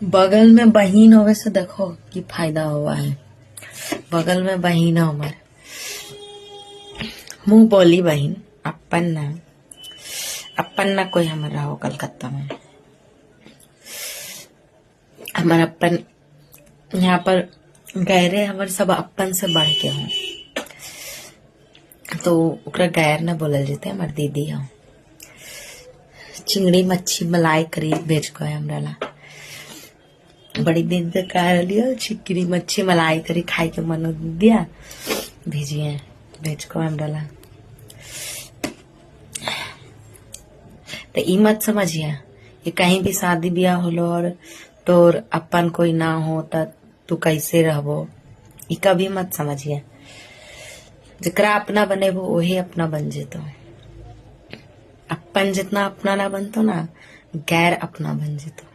बगल में बहिन होवे से देखो कि फायदा हुआ है। बगल में बहिन हमार मुंह बोली बहिन अपन ना कोई हमारा हो कलकत्ता में। हमारा अपन यहाँ पर गैरे हमारे सब अपन से बढ़ के हो, तो ओकरा गैर न बोलल जेते। हमार दीदी हो चिंगड़ी मच्छी मलाई करी भेज को हमरा ला। बड़ी दिन से कह रही हो चिंगड़ी मच्छी मलाई करी खाई के मन दिया भेजिए भेज को हमरा ला। तो ई मत समझिए ये कहीं भी शादी ब्याह होलो और तोर अपन कोई ना हो त तू कैसे रहबो, ई कभी मत समझिए। जकरा अपना बनेबो वही अपना बन जेतो। अपन जितना अपना ना बनतो ना गैर अपना बन जेतो।